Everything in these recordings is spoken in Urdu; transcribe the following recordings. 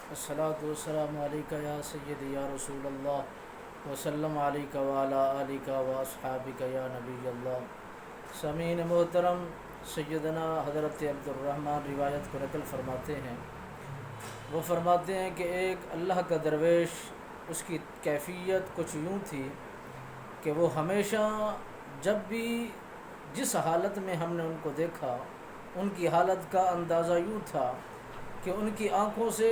الصلاۃ والسلام علیکہ یا سیدی یا رسول اللہ وسلم علیکہ وعلی آلکہ واصحابکہ یا نبی اللہ۔ سامعین محترم، سیدنا حضرت عبد الرحمن روایت کو نقل فرماتے ہیں۔ وہ فرماتے ہیں کہ ایک اللہ کا درویش، اس کی کیفیت کچھ یوں تھی کہ وہ ہمیشہ جب بھی جس حالت میں ہم نے ان کو دیکھا، ان کی حالت کا اندازہ یوں تھا کہ ان کی آنکھوں سے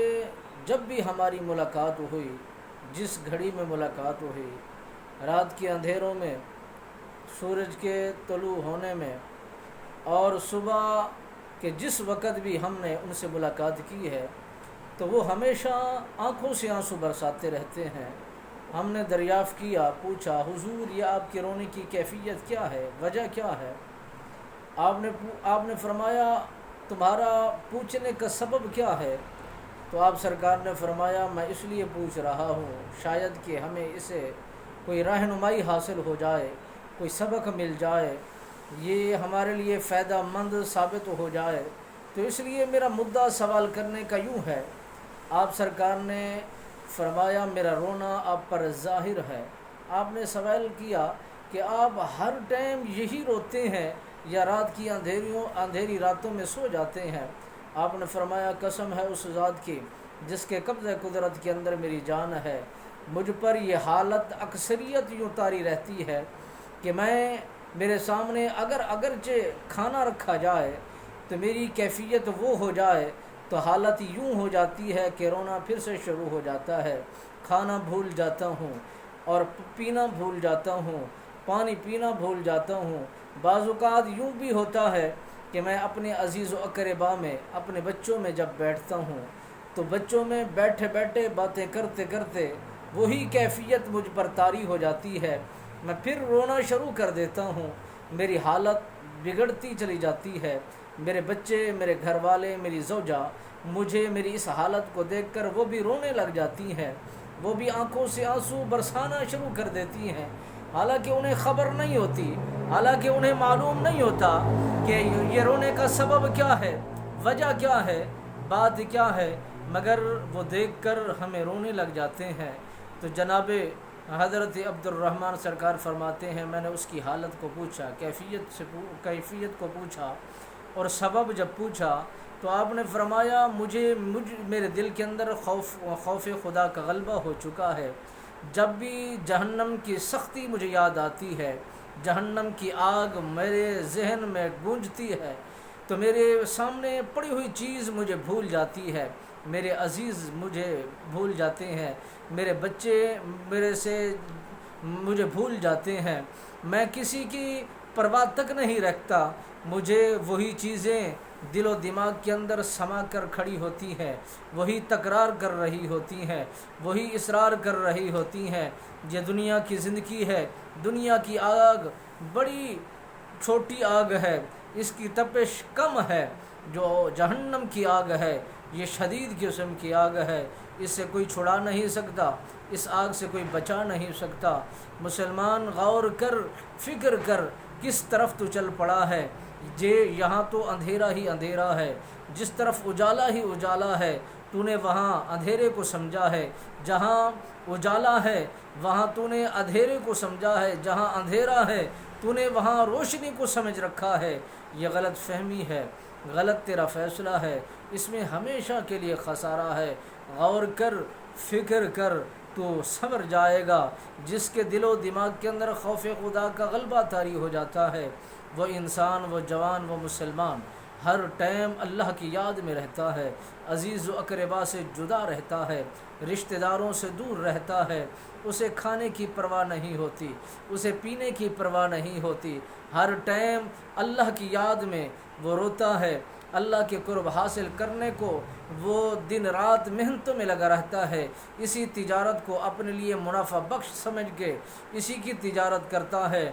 جب بھی ہماری ملاقات ہوئی، جس گھڑی میں ملاقات ہوئی، رات کے اندھیروں میں، سورج کے طلوع ہونے میں، اور صبح کے جس وقت بھی ہم نے ان سے ملاقات کی ہے تو وہ ہمیشہ آنکھوں سے آنسو برساتے رہتے ہیں۔ ہم نے دریافت کیا، پوچھا، حضور یہ آپ کے رونے کی کیفیت کیا ہے، وجہ کیا ہے؟ آپ نے فرمایا تمہارا پوچھنے کا سبب کیا ہے؟ تو آپ سرکار نے فرمایا میں اس لیے پوچھ رہا ہوں شاید کہ ہمیں اسے کوئی رہنمائی حاصل ہو جائے، کوئی سبق مل جائے، یہ ہمارے لیے فائدہ مند ثابت ہو جائے، تو اس لیے میرا مدعا سوال کرنے کا یوں ہے۔ آپ سرکار نے فرمایا میرا رونا آپ پر ظاہر ہے۔ آپ نے سوال کیا کہ آپ ہر ٹائم یہی روتے ہیں یا رات کی اندھیری راتوں میں سو جاتے ہیں؟ آپ نے فرمایا قسم ہے اس ذات کی جس کے قبضہ قدرت کے اندر میری جان ہے، مجھ پر یہ حالت اکثریت یوں طاری رہتی ہے کہ میرے سامنے اگرچہ کھانا رکھا جائے تو میری کیفیت وہ ہو جائے تو حالت یوں ہو جاتی ہے کہ رونا پھر سے شروع ہو جاتا ہے، کھانا بھول جاتا ہوں اور پینا بھول جاتا ہوں، پانی پینا بھول جاتا ہوں۔ بعض اوقات یوں بھی ہوتا ہے کہ میں اپنے عزیز و اقربا میں، اپنے بچوں میں جب بیٹھتا ہوں تو بچوں میں بیٹھے بیٹھے باتیں کرتے کرتے وہی کیفیت مجھ پر طاری ہو جاتی ہے، میں پھر رونا شروع کر دیتا ہوں، میری حالت بگڑتی چلی جاتی ہے۔ میرے بچے، میرے گھر والے، میری زوجہ مجھے میری اس حالت کو دیکھ کر وہ بھی رونے لگ جاتی ہیں، وہ بھی آنکھوں سے آنسو برسانا شروع کر دیتی ہیں، حالانکہ انہیں خبر نہیں ہوتی، حالانکہ انہیں معلوم نہیں ہوتا کہ یہ رونے کا سبب کیا ہے، وجہ کیا ہے، بات کیا ہے، مگر وہ دیکھ کر ہمیں رونے لگ جاتے ہیں۔ تو جناب حضرت عبد الرحمن سرکار فرماتے ہیں میں نے اس کی حالت کو پوچھا، کیفیت کو پوچھا اور سبب جب پوچھا تو آپ نے فرمایا میرے دل کے اندر خوف خدا کا غلبہ ہو چکا ہے۔ جب بھی جہنم کی سختی مجھے یاد آتی ہے، جہنم کی آگ میرے ذہن میں گونجتی ہے تو میرے سامنے پڑی ہوئی چیز مجھے بھول جاتی ہے، میرے عزیز مجھے بھول جاتے ہیں، میرے بچے میرے سے مجھے بھول جاتے ہیں، میں کسی کی پرواہ تک نہیں رکھتا، مجھے وہی چیزیں دل و دماغ کے اندر سما کر کھڑی ہوتی ہیں، وہی تکرار کر رہی ہوتی ہیں، وہی اصرار کر رہی ہوتی ہیں۔ یہ دنیا کی زندگی ہے، دنیا کی آگ بڑی چھوٹی آگ ہے، اس کی تپش کم ہے، جو جہنم کی آگ ہے یہ شدید قسم کی آگ ہے، اس سے کوئی چھڑا نہیں سکتا، اس آگ سے کوئی بچا نہیں سکتا۔ مسلمان غور کر، فکر کر کس طرف تو چل پڑا ہے، یہاں تو اندھیرا ہی اندھیرا ہے، جس طرف اجالا ہی اجالا ہے تو نے وہاں اندھیرے کو سمجھا ہے، جہاں اجالا ہے وہاں تو نے اندھیرے کو سمجھا ہے، جہاں اندھیرا ہے تو نے وہاں روشنی کو سمجھ رکھا ہے۔ یہ غلط فہمی ہے، غلط تیرا فیصلہ ہے، اس میں ہمیشہ کے لیے خسارہ ہے۔ غور کر، فکر کر تو سمجھ جائے گا۔ جس کے دل و دماغ کے اندر خوف خدا کا غلبہ طاری ہو جاتا ہے، وہ انسان، وہ جوان، وہ مسلمان ہر ٹائم اللہ کی یاد میں رہتا ہے، عزیز و اقربا سے جدا رہتا ہے، رشتہ داروں سے دور رہتا ہے، اسے کھانے کی پرواہ نہیں ہوتی، اسے پینے کی پرواہ نہیں ہوتی، ہر ٹائم اللہ کی یاد میں وہ روتا ہے، اللہ کے قرب حاصل کرنے کو وہ دن رات محنتوں میں لگا رہتا ہے، اسی تجارت کو اپنے لیے منافع بخش سمجھ کے اسی کی تجارت کرتا ہے۔